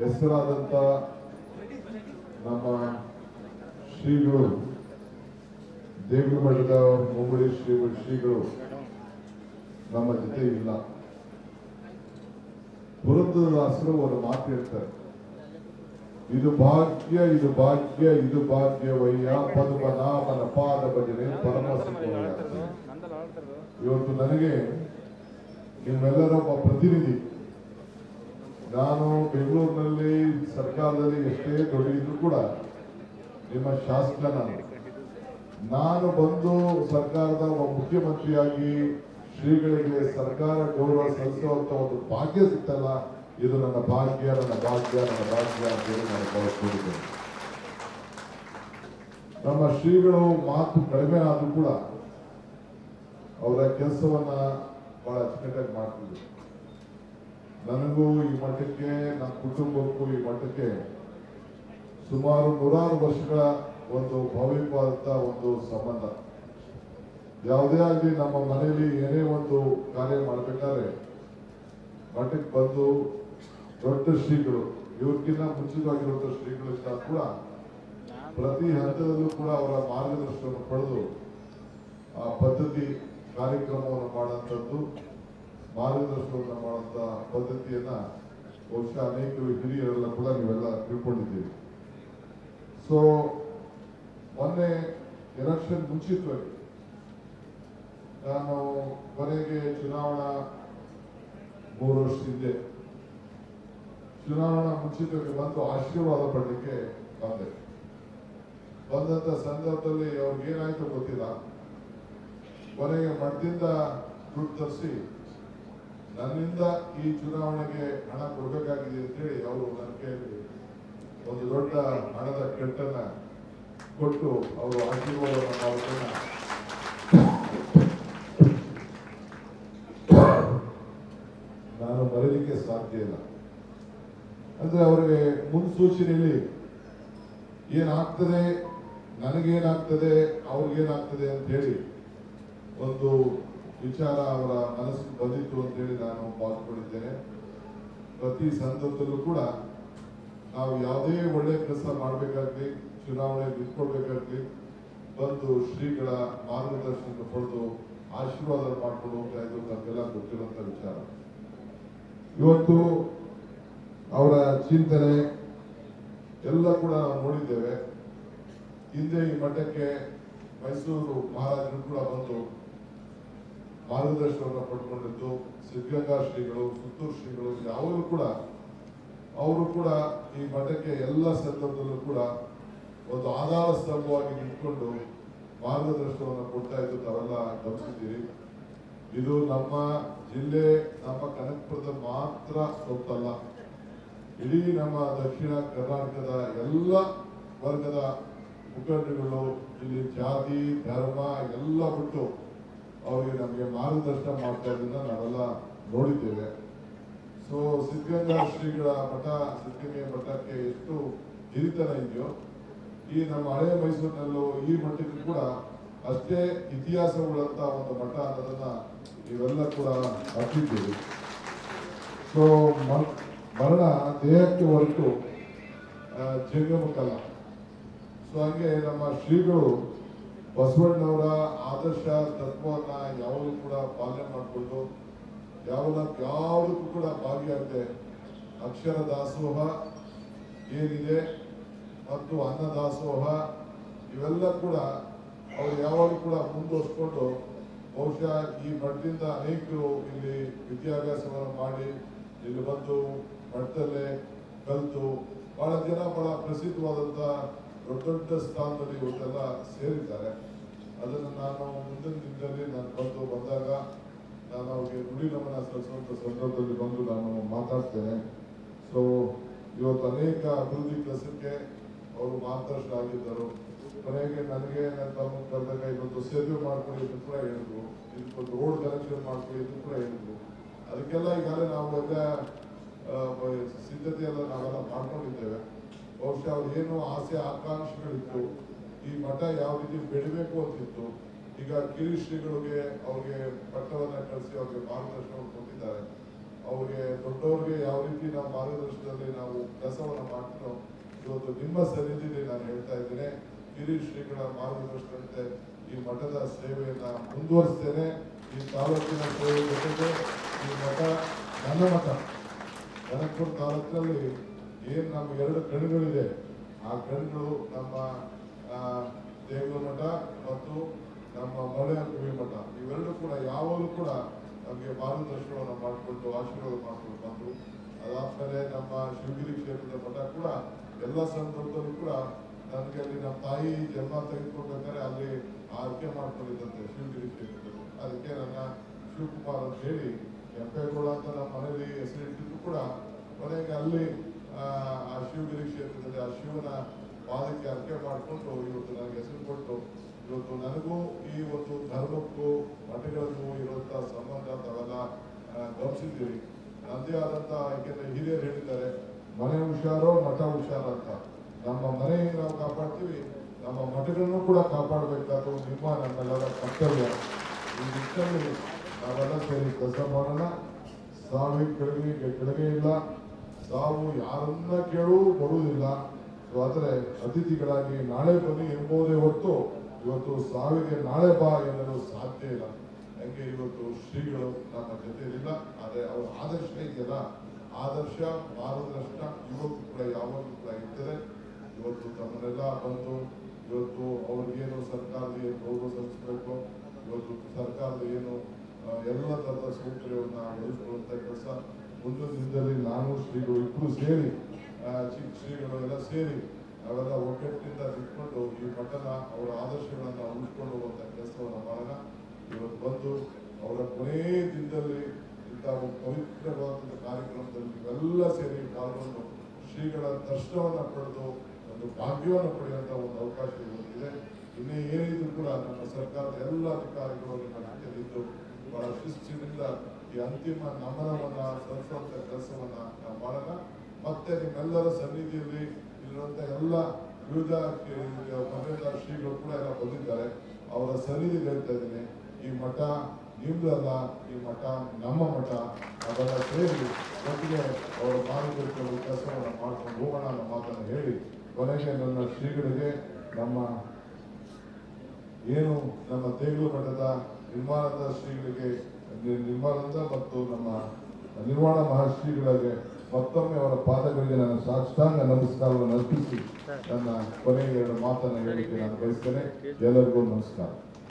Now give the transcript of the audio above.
ಹೆಸರಾದಂಥ ನಮ್ಮ ಶ್ರೀಗಳು ದೇವರಮಠದ ಮುಂಬಳಿ ಶ್ರೀಗಳು ನಮ್ಮ ಜೊತೆ ಇಲ್ಲ. ಪುರಂದರದಾಸರು ಒಂದು ಮಾತು ಹೇಳ್ತಾರೆ, ಇದು ಭಾಗ್ಯ ಇದು ಭಾಗ್ಯ ಇದು ಭಾಗ್ಯವಯ್ಯ ಪದ್ಮನಾಭನ ಪಾದ ಭಜನೆ ಪರಮ ಸುಖವಯ್ಯ. ಇವತ್ತು ನನಗೆ ನಿಮ್ಮೆಲ್ಲರ ಒಬ್ಬ ಪ್ರತಿನಿಧಿ. ನಾನು ಬೆಂಗಳೂರಿನಲ್ಲಿ ಸರ್ಕಾರದಲ್ಲಿ ಎಷ್ಟೇ ದೊಡ್ಡದಿದ್ರು ಕೂಡ ನಿಮ್ಮ ಶಾಸಕ ನಾನು ಬಂದು ಸರ್ಕಾರದ ಒಬ್ಬ ಮುಖ್ಯಮಂತ್ರಿಯಾಗಿ ಶ್ರೀಗಳಿಗೆ ಸರ್ಕಾರ ಗೌರವ ಸಲ್ಲಿಸುವಂತ ಒಂದು ಭಾಗ್ಯ ಸಿಗ್ತಲ್ಲ, ಇದು ನನ್ನ ಭಾಗ್ಯ ನನ್ನ ಭಾಗ್ಯ ನನ್ನ ಭಾಗ್ಯ ಅಂತೇಳಿ ನಾನು ಭಾವಿಸ್ಕೊಂಡಿದ್ದೇನೆ. ನಮ್ಮ ಶ್ರೀಗಳು ಮಾತು ಕಡಿಮೆ ಆದ್ರೂ ಕೂಡ ಅವರ ಕೆಲಸವನ್ನ ಬಹಳ ಅಚ್ಚುಕಟ್ಟಾಗಿ ಮಾಡ್ತಿದ್ರು. ನನಗೂ ಈ ಮಠಕ್ಕೆ ನನ್ನ ಕುಟುಂಬಕ್ಕೂ ಈ ಮಠಕ್ಕೆ ಸುಮಾರು 100 ವರ್ಷಗಳ ಒಂದು ಭಾವಿಕವಾದಂತ ಒಂದು ಸಂಬಂಧ. ಯಾವುದೇ ಆಗಲಿ ನಮ್ಮ ಮನೆಯಲ್ಲಿ ಏನೇ ಒಂದು ಕಾರ್ಯ ಮಾಡಬೇಕಾದ್ರೆ ಮಠಕ್ಕೆ ಬಂದು ದೊಡ್ಡ ಶ್ರೀಗಳು, ಇವ್ರಿಗಿಂತ ಮುಂಚಿತವಾಗಿರುವಂತಹ ಶ್ರೀಗಳಿಂದ ಕೂಡ ಪ್ರತಿ ಹಂತದಲ್ಲೂ ಕೂಡ ಅವರ ಮಾರ್ಗದರ್ಶನವನ್ನು ಪಡೆದು ಆ ಪದ್ಧತಿ ಕಾರ್ಯಕ್ರಮವನ್ನು ಮಾಡುವಂಥದ್ದು, ಮಾರ್ಗದರ್ಶನವನ್ನು ಮಾಡುವಂತ ಪದ್ಧತಿಯನ್ನ ಬಹುಶಃ ಅನೇಕರು ಹಿರಿಯರೆಲ್ಲ ಕೂಡ ನೀವೆಲ್ಲ ತಿಳ್ಕೊಂಡಿದ್ದೀರಿ. ಸೊ ಮೊನ್ನೆ ಎಲೆಕ್ಷನ್ ಮುಂಚಿತವಾಗಿ ನಾನು ಕೊನೆಗೆ ಚುನಾವಣಾ 3 ವರ್ಷ ಹಿಂದೆ ಚುನಾವಣಾ ಮುಂಚಿತವಾಗಿ ಬಂದು ಆಶೀರ್ವಾದ ಪಡಲಿಕ್ಕೆ ಬಂದೆ. ಬಂದಂತ ಸಂದರ್ಭದಲ್ಲಿ ಅವ್ರಿಗೆ ಏನಾಯ್ತು ಗೊತ್ತಿಲ್ಲ, ಕೊನೆಗೆ ಮಠದಿಂದ ದುಡ್ಡು ತರಿಸಿ ನನ್ನಿಂದ ಈ ಚುನಾವಣೆಗೆ ಹಣ ಕೊಡಬೇಕಾಗಿದೆ ಅಂತೇಳಿ ಅವರು ನನ್ನ ಕೈಯಲ್ಲಿ ಒಂದು ದೊಡ್ಡ ಹಣದ ಕೆಟ್ಟನ್ನ ಕೊಟ್ಟು ಅವರು ಆಶೀರ್ವಾದವನ್ನು ಮಾಡೋದನ್ನ ನಾನು ಮರೀಲಿಕ್ಕೆ ಸಾಧ್ಯ ಇಲ್ಲ. ಅಂದ್ರೆ ಅವರಿಗೆ ಮುನ್ಸೂಚನೆಯಲ್ಲಿ ಏನಾಗ್ತದೆ, ನನಗೇನಾಗ್ತದೆ, ಅವ್ರಿಗೇನಾಗ್ತದೆ ಅಂತ ಹೇಳಿ ಒಂದು ವಿಚಾರ ಅವರ ಮನಸ್ಸಿಗೆ ಬಂದಿತ್ತು ಅಂತೇಳಿ ನಾನು ಭಾವಿಸಿಕೊಂಡಿದ್ದೇನೆ. ಪ್ರತಿ ಸಂದರ್ಭದಲ್ಲೂ ಕೂಡ ನಾವು ಯಾವುದೇ ಒಳ್ಳೆ ಕೆಲಸ ಮಾಡಬೇಕಾಗ್ಲಿ, ಚುನಾವಣೆ ನಿಂತ್ಕೊಳ್ಬೇಕಾಗ್ಲಿ, ಬಂದು ಶ್ರೀಗಳ ಮಾರ್ಗದರ್ಶನ ಪಡೆದು ಆಶೀರ್ವಾದ ಮಾಡ್ಕೊಂಡು ಹೋಗ್ತಾ ಇದ್ದು ನಮಗೆಲ್ಲ ಗೊತ್ತಿರುವಂತ ವಿಚಾರ. ಇವತ್ತು ಅವರ ಚಿಂತನೆ ಎಲ್ಲ ಕೂಡ ನಾವು ನೋಡಿದ್ದೇವೆ. ಹಿಂದೆ ಈ ಮಠಕ್ಕೆ ಮೈಸೂರು ಮಹಾರಾಜರು ಕೂಡ ಬಂದು ಮಾರ್ಗದರ್ಶನವನ್ನು ಪಡ್ಕೊಂಡಿದ್ದು, ಸಿದ್ಧಗಂಗಾ ಶ್ರೀಗಳು, ಸುತ್ತೂರು ಶ್ರೀಗಳು ಯಾವಾಗಲೂ ಕೂಡ ಅವರು ಕೂಡ ಈ ಮಠಕ್ಕೆ ಎಲ್ಲ ಸಂದರ್ಭದಲ್ಲೂ ಕೂಡ ಒಂದು ಆಧಾರ ಸ್ತಂಭವಾಗಿ ನಿಂತ್ಕೊಂಡು ಮಾರ್ಗದರ್ಶನವನ್ನು ಕೊಡ್ತಾ ಇದ್ದು ತಾವೆಲ್ಲ ಗಮನಿಸಿದ್ದೀರಿ. ಇದು ನಮ್ಮ ಜಿಲ್ಲೆ, ನಮ್ಮ ಕನಕಪುರದ ಮಾತ್ರ ಸೊತ್ತಲ್ಲ, ಇಡೀ ನಮ್ಮ ದಕ್ಷಿಣ ಕರ್ನಾಟಕದ ಎಲ್ಲ ವರ್ಗದ ಮುಖಂಡರುಗಳು ಇಲ್ಲಿ ಜಾತಿ ಧರ್ಮ ಎಲ್ಲ ಬಿಟ್ಟು ಅವರಿಗೆ ನಮಗೆ ಮಾರ್ಗದರ್ಶನ ಮಾಡ್ತಾ ಇದ್ದನ್ನ ನಾವೆಲ್ಲ ನೋಡಿದ್ದೇವೆ. ಸೊ ಸಿದ್ಧಗಂಗಾ ಶ್ರೀಗಳ ಮಠ, ಸಿದ್ಧಗಂಗೆಯ ಮಠಕ್ಕೆ ಎಷ್ಟು ಹಿರಿತನ ಇದೆಯೋ, ಈ ನಮ್ಮ ಹಳೆ ಮೈಸೂರಿನಲ್ಲೂ ಈ ಮಠಕ್ಕೂ ಕೂಡ ಅಷ್ಟೇ ಇತಿಹಾಸವುಳ್ಳಂತ ಒಂದು ಮಠ ಅನ್ನೋದನ್ನ ನೀವೆಲ್ಲ ಕೂಡ ಅರ್ತಿದ್ದೀರಿ. ಸೊ ಮರಣ ದೇಹಕ್ಕೆ ಹೊರಟು ಜಂಗಮಕ್ಕಲ್ಲ. ಸೊ ಹಂಗೆ ನಮ್ಮ ಶ್ರೀಗಳು ಬಸವಣ್ಣವರ ಆದರ್ಶ ತತ್ವವನ್ನ ಯಾವಾಗಲೂ ಕೂಡ ಪಾಲನೆ ಮಾಡಿಕೊಂಡು ಯಾವುದಕ್ಕೂ ಕೂಡ ಭಾಗಿಯಾಗದೆ ಅಕ್ಷರ ದಾಸೋಹ ಏನಿದೆ ಮತ್ತು ಅನ್ನದಾಸೋಹ ಇವೆಲ್ಲ ಕೂಡ ಅವರು ಯಾವಾಗಲೂ ಕೂಡ ಮುಂದುವರಿಸಿಕೊಂಡು ಬಹುಶಃ ಈ ಮಠದಿಂದ ಅನೇಕರು ಇಲ್ಲಿ ವಿದ್ಯಾಭ್ಯಾಸವನ್ನು ಮಾಡಿ ಇಲ್ಲಿ ಬಂದು ಮಠದಲ್ಲೇ ಕಲಿತು ಬಹಳ ಜನ ಬಹಳ ಪ್ರಸಿದ್ಧವಾದಂಥ ದೊಡ್ಡ ದೊಡ್ಡ ಸ್ಥಾನದಲ್ಲಿ ಇವತ್ತೆಲ್ಲ ಸೇರಿದ್ದಾರೆ. ಅದನ್ನು ನಾನು ಮುಂದಿನ ದಿನದಲ್ಲಿ ನಾನು ಬಂದಾಗ ನಾನು ಅವ್ರಿಗೆ ನುಡಿ ನಮನ ಸಲ್ಲಿಸುವಂಥ ಸಂದರ್ಭದಲ್ಲಿ ಬಂದು ನಾನು ಮಾತಾಡ್ತೇನೆ. ಸೊ ಇವತ್ತು ಅನೇಕ ಅಭಿವೃದ್ಧಿ ಕೆಲಸಕ್ಕೆ ಅವರು ಮಾರ್ಗದರ್ಶನ ಆಗಿದ್ದರು. ಕೊನೆಗೆ ನನಗೆ ನನ್ನ ತಮ್ಮ ಕರೆದಾಗ ಇವತ್ತು ಸೇತುವೆ ಮಾಡ್ಕೊಳ್ಳಿ ಇದು ಕೂಡ ಹೇಳಿದ್ರು, ಇದಕ್ಕೊಂದು ರೋಡ್ ಕನೆಕ್ಷನ್ ಮಾಡ್ಕೊಳ್ಳಿ ಇದು ಕೂಡ ಹೇಳಿದ್ರು. ಅದಕ್ಕೆಲ್ಲ ಈಗಾಗಲೇ ನಾವೆಲ್ಲ ಸಿದ್ಧತೆಯೆಲ್ಲ ನಾವೆಲ್ಲ ಮಾಡ್ಕೊಂಡಿದ್ದೇವೆ. ಬಹುಶಃ ಅವ್ರು ಏನು ಆಸೆ ಆಕಾಂಕ್ಷೆಗಳಿತ್ತು, ಈ ಮಠ ಯಾವ ರೀತಿ ಬೆಳಿಬೇಕು ಅಂತಿತ್ತು, ಈಗ ಕಿರಿ ಶ್ರೀಗಳಿಗೆ ಅವ್ರಿಗೆ ಪಟ್ಟವನ್ನ ಕಳಿಸಿ ಅವ್ರಿಗೆ ಮಾರ್ಗದರ್ಶನ ಕೊಟ್ಟಿದ್ದಾರೆ. ಅವ್ರಿಗೆ ದೊಡ್ಡವ್ರಿಗೆ ಯಾವ ರೀತಿ ನಾವು ಮಾರ್ಗದರ್ಶನದಲ್ಲಿ ನಾವು ಕೆಲಸವನ್ನು ಮಾಡ್ತೀನೋ ಇವತ್ತು ನಿಮ್ಮ ಸನ್ನಿಧಿಯಲ್ಲಿ ನಾನು ಹೇಳ್ತಾ ಇದ್ದೇನೆ. ಹಿರಿಯ ಶ್ರೀಗಳ ಮಾರ್ಗದರ್ಶನದಂತೆ ಈ ಮಠದ ಸೇವೆಯನ್ನ ಮುಂದುವರಿಸ್ತೇನೆ. ಈ ತಾಲೂಕಿನ ಸೇವೆ ಜೊತೆಗೆ ಈ ಮಠ ನನ್ನ ಮಠ ಕನಕಪುರ ತಾಲೂಕಿನಲ್ಲಿ ಏನು ನಮ್ಮ 2 ಕಣ್ಗಳಿದೆ, ಆ ಕಣ್ಗಳು ನಮ್ಮ ದೇಗುಲ ಮಠ ಮತ್ತು ನಮ್ಮ ಮಳೆಕವಿ ಮಠ, ಇವೆರಡು ಕೂಡ ಯಾವಾಗಲೂ ಕೂಡ ನಮಗೆ ಮಾರ್ಗದರ್ಶನವನ್ನು ಮಾಡಿಕೊಂಡು ಆಶೀರ್ವಾದ ಮಾಡಿಕೊಂಡು ಬಂದು, ಅದಾದ್ಮೇಲೆ ನಮ್ಮ ಶಿವಗಿರಿ ಕ್ಷೇತ್ರದ ಮಠ ಕೂಡ ಎಲ್ಲ ಸಂದರ್ಭದಲ್ಲೂ ಕೂಡ ನನಗೆ ಅಲ್ಲಿ ನಮ್ಮ ತಾಯಿ ಜನ್ಮ ತೆಗೆದುಕೊಳ್ಬೇಕಾದ್ರೆ ಅಲ್ಲಿ ಆಯ್ಕೆ ಮಾಡ್ಕೊಂಡಿದ್ದಂತೆ ಶಿವಗಿರಿ ಕ್ಷೇತ್ರದಲ್ಲಿ. ಅದಕ್ಕೆ ನನ್ನ ಶಿವಕುಮಾರ್ ಅಂತ ಹೇಳಿ ಕೆಂಪೇಗೌಡ ಅಂತ ನಮ್ಮ ಮನೆಯಲ್ಲಿ ಹೆಸರಿಟ್ಟಿದ್ದು ಕೂಡ ಕೊನೆಗೆ ಅಲ್ಲಿ ಆ ಶಿವಗಿರಿ ಕ್ಷೇತ್ರದಲ್ಲಿ ಆ ಶಿವನ ಪಾದಕ್ಕೆ ಅರ್ಕೆ ಮಾಡಿಕೊಂಡು ಇವತ್ತು ನನಗೆ ಹೆಸರು ಕೊಟ್ಟು ಇವತ್ತು ನನಗೂ ಈ ಒಂದು ಧರ್ಮಕ್ಕೂ ಮಠಗಳಿಗೂ ಇರುವಂತಹ ಸಂಬಂಧ ತಾವೆಲ್ಲ ಗಮನಿಸಿದ್ದೀರಿ. ನನ್ನದೇ ಆದಂತ, ಯಾಕೆಂದ್ರೆ ಹಿರಿಯರು ಹೇಳಿದ್ದಾರೆ ಮನೆ ಹುಷಾರೋ ಮಠ ಹುಷಾರ ಅಂತ. ನಮ್ಮ ಮನೆ ನಾವು ಕಾಪಾಡ್ತೀವಿ, ನಮ್ಮ ಮಠಗಳನ್ನು ಕೂಡ ಕಾಪಾಡಬೇಕಾದ್ರು ನಿಮ್ಮ ನಮ್ಮೆಲ್ಲರ ಕರ್ತವ್ಯ. ಈ ನಿಟ್ಟಿನಲ್ಲಿ ನಾವೆಲ್ಲ ಸೇರಿ ಕೆಲಸ ಮಾಡೋಣ. ಸಾವಿಗೆ ಕೆಳಗೆ ಇಲ್ಲ, ಸಾವು ಯಾರನ್ನ ಕೇಳೂ ಬರುವುದಿಲ್ಲ. ಆದರೆ ಅತಿಥಿಗಳಾಗಿ ನಾಳೆ ಬನ್ನಿ ಎಂಬುದೇ ಹೊರತು ಇವತ್ತು ಸಾವಿಗೆ ನಾಳೆ ಬಾ ಎನ್ನಲು ಸಾಧ್ಯ ಇಲ್ಲ. ಹಂಗೆ ಇವತ್ತು ಶ್ರೀಗಳು ನಮ್ಮ ಜೊತೆಯಲ್ಲಿಲ್ಲ, ಆದರೆ ಅವರ ಆದರ್ಶ ಇದೆಯಲ್ಲ, ಆದರ್ಶ ಮಾರ್ಗದರ್ಶನ ಇವತ್ತು ಕೂಡ ಯಾವಾಗಲೂ ಕೂಡ ಇರ್ತದೆ. ಇವತ್ತು ತಮ್ಮನ್ನೆಲ್ಲ ಬಂದು ಇವತ್ತು ಅವ್ರಿಗೇನು ಸರ್ಕಾರದ ಏನು ಗೌರವ ಸಲ್ಲಿಸಬೇಕು, ಇವತ್ತು ಸರ್ಕಾರದ ಏನು ಎಲ್ಲ ಥರದ ಸೌಕರ್ಯವನ್ನು ಒದಗಿಸಿಕೊಳ್ಳುವಂಥ ಕೆಲಸ ಮುಂದಿನ ದಿನದಲ್ಲಿ ನಾನು ಶ್ರೀಗಳು ಇಬ್ಬರು ಸೇರಿ ಚಿಕ್ಕ ಶ್ರೀಗಳು ಎಲ್ಲ ಸೇರಿ ಅವೆಲ್ಲ ಒಗ್ಗಟ್ಟಿನಿಂದ ನಿಂತ್ಕೊಂಡು ಈ ಮಠನ ಅವರ ಆದರ್ಶಗಳನ್ನು ಉಳಿಸ್ಕೊಂಡು ಹೋಗುವಂಥ ಕೆಲಸವನ್ನು ಮಾಡೋಣ. ಇವತ್ತು ಬಂದು ಅವರ ಕೊನೆಯ ದಿನದಲ್ಲಿ ಇಂಥ ಒಂದು ಪವಿತ್ರವಾದಂಥ ಕಾರ್ಯಕ್ರಮದಲ್ಲಿ ನೀವೆಲ್ಲ ಸೇರಿ ಪಾಲ್ಗೊಂಡು ಶ್ರೀಗಳ ದರ್ಶನವನ್ನು ಪಡೆದು ಒಂದು ಭಾಗ್ಯವನ್ನು ಪಡೆಯುವಂಥ ಒಂದು ಅವಕಾಶ ಇವತ್ತಿದೆ. ಇನ್ನೇ ಏನಿದ್ರು ಕೂಡ ನಮ್ಮ ಸರ್ಕಾರದ ಎಲ್ಲ ಅಧಿಕಾರಿಗಳು ನಿಮ್ಮ ಜೊತೆಲಿದ್ದು ಬಹಳ ಶಿಸ್ತಿನಿಂದ ಈ ಅಂತಿಮ ನಮನವನ್ನ ಸಲ್ಲಿಸುವಂತ ಕೆಲಸವನ್ನ ನಾವು ಮಾಡೋಣ. ಮತ್ತೆ ನಿಮ್ಮೆಲ್ಲರ ಸನ್ನಿಧಿಯಲ್ಲಿ ಇರುವಂತ ಎಲ್ಲ ವಿವಿಧ ಮಠದ ಶ್ರೀಗಳು ಕೂಡ ಎಲ್ಲ ಬಂದಿದ್ದಾರೆ. ಅವರ ಸನ್ನಿಧಿ ಹೇಳ್ತಾ ಇದ್ದೀನಿ, ಈ ಮಠ ನಿಮ್ದಲ್ಲ, ಈ ಮಠ ನಮ್ಮ ಮಠ. ಅವೆಲ್ಲ ಸೇರಿ ಒಟ್ಟಿಗೆ ಅವರ ಮಾರ್ಗದರ್ಶನ ಕೆಲಸವನ್ನು ಮಾಡ್ಕೊಂಡು ಹೋಗೋಣ ಅನ್ನೋ ಮಾತನ್ನು ಹೇಳಿ ಕೊನೆಗೆ ನನ್ನ ಶ್ರೀಗಳಿಗೆ ನಮ್ಮ ಏನು ನಮ್ಮ ದೇಗುಲ ಮಠದ ನಿರ್ಮಾಣದ ಶ್ರೀಗಳಿಗೆ ನಿರ್ಮಾಣದ ಮತ್ತು ನಮ್ಮ ನಿರ್ವಾಣ ಮಹರ್ಷಿಗಳಿಗೆ ಮತ್ತೊಮ್ಮೆ ಅವರ ಪಾದಗಳಿಗೆ ನನ್ನ ಸಾಷ್ಟಾಂಗ ನಮಸ್ಕಾರವನ್ನು ಅರ್ಪಿಸಿ ನನ್ನ ಕೊನೆಯ 2 ಮಾತನ್ನು ಹೇಳಿಕೆ ನಾನು ಬಯಸ್ತೇನೆ. ಎಲ್ಲರಿಗೂ ನಮಸ್ಕಾರ.